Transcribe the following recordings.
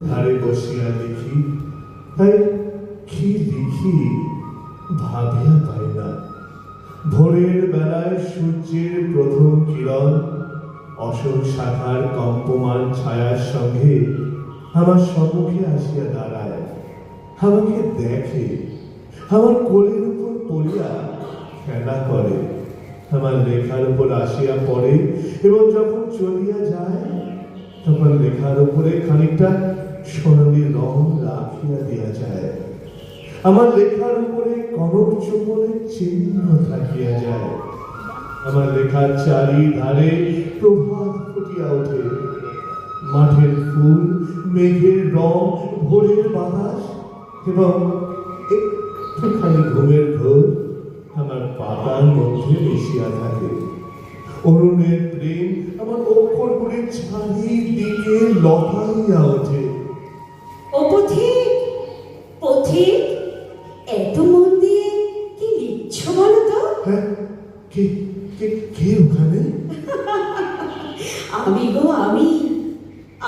ধারে বসিয়া লিখি, তাই কি লিখি ভাবিয়া পাই না। ভোরের বেলায় সূর্যের প্রথম কিরণ অশোক শাখার কম্পমান ছায়ার সঙ্গে আমার সম্মুখে আসিয়া দাঁড়ায়, আমাকে দেখে, আমার কোলের উপর পড়িয়া খেলা করে, আমার লেখার উপর আসিয়া পড়ে এবং যখন চলিয়া যায় তখন লেখার উপরে খানিকটা সোনালি রং রাখিয়া দিয়া যায়। আমার লেখার উপরে কনক চুম্বনের চিহ্ন থাকিয়া যায়। আমার লেখার চারিধারে প্রভাত ফুটিয়া ওঠে, মাঠের ফুল, মেঘের রং, ভোরের বাতাস এবং একটুখানি ঘুমের ঘোর আমার পাতার মধ্যে মিশিয়া থাকে। অরুণের প্রেম আমার অক্ষরগুলির চারিদিকে লতাইয়া ওঠে। ও পথিক, পথিক, এত মন দিয়ে কি লিখছ বলো তো? হ্যাঁ, কে কে কে ওখানে? আমি গো আমি।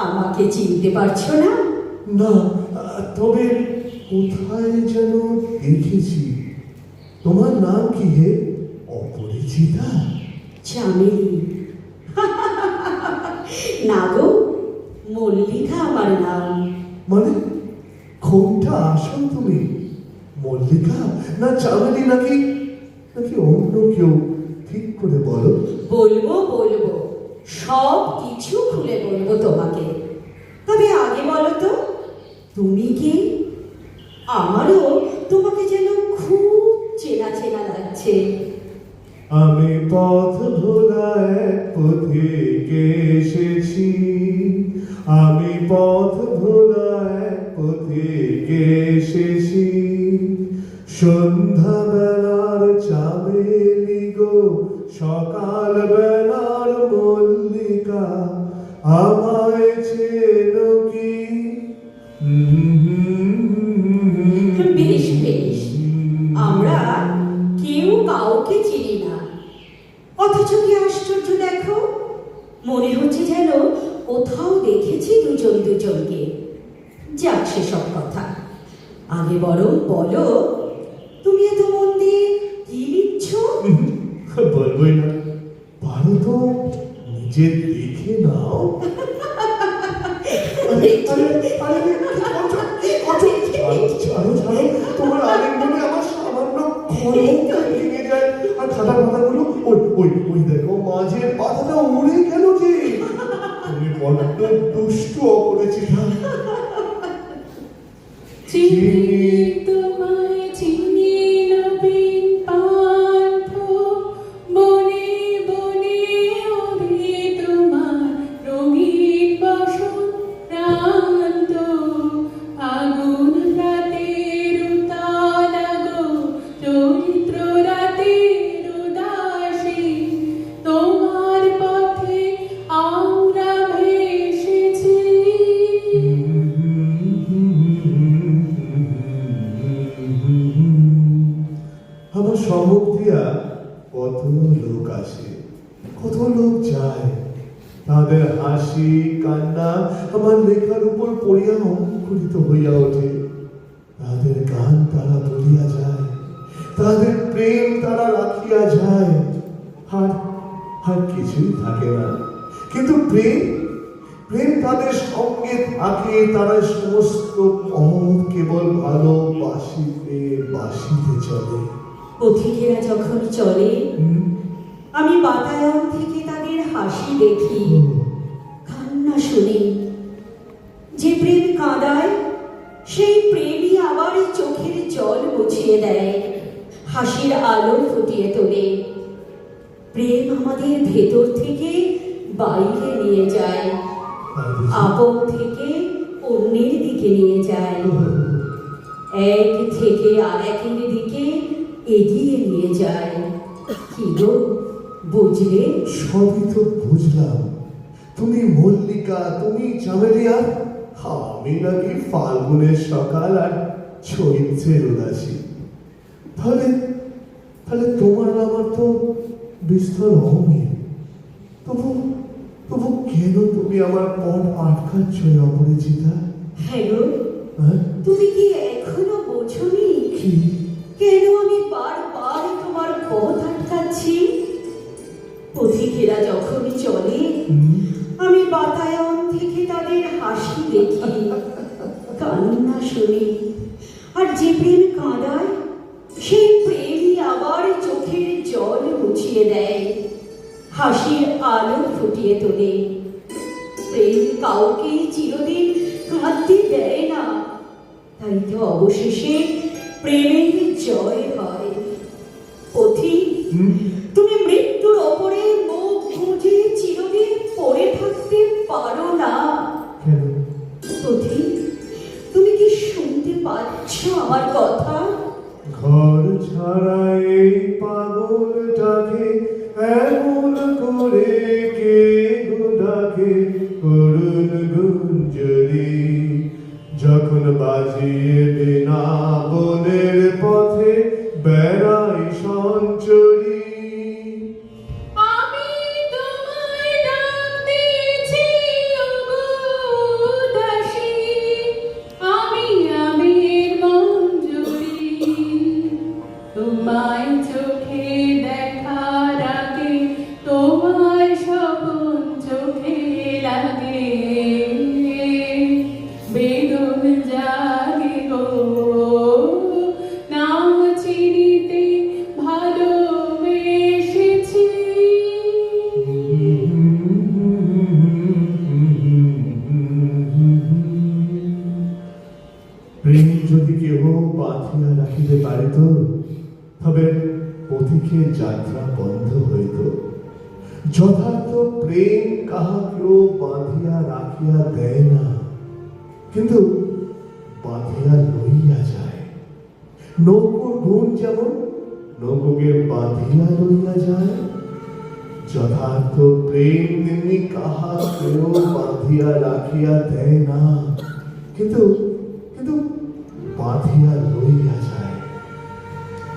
আমাকে চিনতে পারছো না? না, তবে কোথায় যেন দেখেছি। তোমার নাম কি হে? অপরিচিতা? চামেলি। না গো, মল্লিকা আমার নাম। মানে কোনটা আসল তুমি? মল্লিকা না চামেলি নাকি নাকি অন্য কেউ? ঠিক করে বলো। বলবো বলবো, সব কিছু খুলে বলবো তোমাকে। তবে আগে বলো তো, তুমি কে? আমারও তোমাকে যেন খুব চেনা চেনা লাগছে। আমি পথ ভোলা এক পথিকে এসেছি, আমি পথ ভোলা এক পথিকে এসেছি। সন্ধ্যা বেলার চামেলি গো, সকাল বেলার মল্লিকা, আমায় চেনো কি? বেশ বেশ, আমরা কেউ কাউকে চিনি না, অথচ কি আশ্চর্য দেখো, মনে হচ্ছে যেন কোথাও দেখেছি দুজন দুজনকে। যাক সেসব কথা, আগে বরং বলো, তুমি এত মন দিয়ে কি লিখছ? বলবোই না, পারো তো নিজে দেখে নাও। তোমার আলিঙ্গনে আমার সামান্য খড়গটা ভেঙে যায়, আর খাতা পাতাগুলো ওই দেখো মাঝের পাতাটা উড়ে গেল যে। তুমি বড্ড দুষ্টু অপরিচিতা। তোমায় চিনি নবীন পান্থ, বনে বনে ওরে তোমার রঙিন বসন্ত, আগুন রাতের উতালাগো, চৈত্র রাতের উদাসী, তোমার পথে আমরা ভেসেছি। আমার সম্মুখ দিয়া কত লোক আসে, কত লোক যায়, তাদের হাসি কান্না আমার লেখার উপর পড়িয়া অঙ্কুরিত হইয়া ওঠে। তাদের গান তারা বলিয়া যায়, তাদের প্রেম তারা রাখিয়া যায়, আর আর কিছুই থাকে না। কিন্তু প্রেম প্রেম তাদের সঙ্গে থাকে, তারা সমস্ত পথ কেবল ভালোবাসিতে বাসিতে চলে। পথিকেরা যখন চলে, আমি বাতায়ন থেকে তাদের হাসি দেখি, কান্না শুনি। যে প্রেম কাঁদায়, সেই প্রেমই আবার চোখের জল মুছিয়ে দেয়, হাসির আলো ফুটিয়ে তোলে। প্রেম আমাদের ভেতর থেকে বাইরে নিয়ে যায়, আপন থেকে অন্যের দিকে নিয়ে যায়, এক থেকে আর একের দিকে এগিয়ে নিয়ে যায়। কি গো, বুঝলে? সবই তো বুঝলাম। তুমি মল্লিকা, তুমি চামেলিয়া, আমি নাকি ফাল্গুনের সকাল আর চৈত্রের উদাসী। তাহলে তাহলে তোমার আমার তো বিস্তর অমিল। তবু তবু কেন তুমি আমার পথ আটকাচ্ছ অপরিচিতা? হ্যালো, হ্যাঁ? তুমি কি এখনো বোঝনি কি? কেন আমি বারবার তোমার পথ আটকাচ্ছি? পথিকেরা যখন চলে হুম? আমি বাতায়ন থেকে তাদের হাসি দেখি, কান্না শুনি, আর যে প্রেম কাঁদায় সেই প্রেমই আবার চোখের জল মুছিয়ে দেয়, হাসির আলো ফুটিয়ে তোলে। প্রেম কাউকেই চিরদিন কাঁদতে দেয় না, তাই তো অবশেষে প্রেমের জয় হয়। পথিক, হুম? তুমি মৃত্যুর ওপরে মুখ গুঁজে চিরদিন পড়ে থাকতে পারো না। কেন? পথিক, তুমি কি শুনতে পাচ্ছ আমার কথা? ঘর ছাড়া এই পাগলটাকে এমন করে কে ডাকে করুণ গুঞ্জরি, যখন বাজিয়ে বিনা বনের পথে বেড়াই সঞ্চরী। আমি তোমায় ডাক দিয়েছি ওগো দাসী, আমি আমের মঞ্জরি, তোমায় চোখে দেখার আগে তোমার স্বপন চোখে লাগে, বেদন জাগে গো নাম চিনিতে ভালোবেসেছি। প্রেম যদি কেহ বাঁধিয়া রাখিতে পারিত, তবে পথিকের যাত্রা বন্ধ হইত। যথার্থ প্রেম কাহাকেও বাঁধিয়া রাখিয়া দেয় না, কিন্তু বাঁধিয়া লইয়া যায়। নৌকোর গুণ যেমন নৌকোকে বাঁধিয়া লইয়া যায়, যথার্থ প্রেম তেমনি কাহাকেও বাঁধিয়া রাখিয়া দেয় না, কিন্তু কিন্তু বাঁধিয়া লইয়া যায়।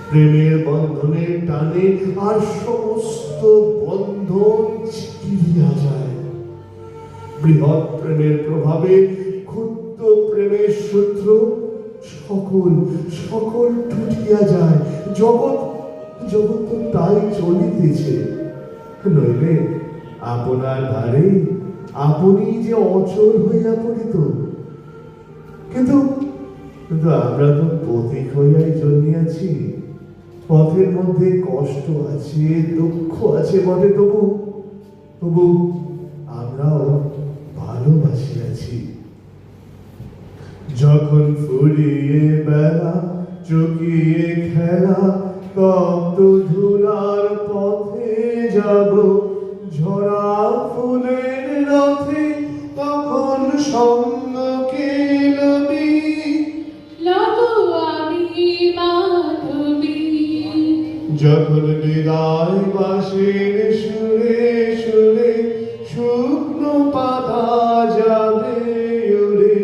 প্রেমের বন্ধনের টানে আর সমস্ত বন্ধন ছিঁড়িয়া যায়। বৃহৎ প্রেমের প্রভাবে ক্ষুদ্র প্রেমের সূত্র সকল সকল টুটিয়া যায়। জগৎ জগৎ তো তাই চলিতেছে। নইলে আপনার ধারে আপনি যে অচল হইয়া পড়িত। কিন্তু কিন্তু আমরা তো পথিক হইয়াই জন্মিয়াছি। পথের মধ্যে কষ্ট আছে, দুঃখ আছে বটে, তবু তবু আমরাও ভালোবাসিয়াছি। যখন ফুরিয়ে বেলা চুকিয়ে খেলা তপ্ত ধুলার পথে যাব, ঝরা ফুলের রথে তখন সঙ্গ কে লবি। লবো আমি মাধবী, যখন বিদায় বাঁশির সুরে সুরে শুকনো পাতা যাবে উড়ে,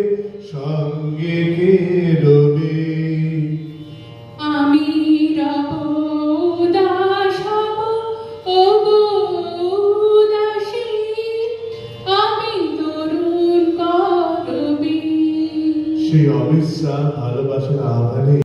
সঙ্গে কে রবি। আমি রব দাস হব ওগো দাসী, আমি তরুণ করবী। সেই অবিশ্রাম ভালোবাসার আহ্বানে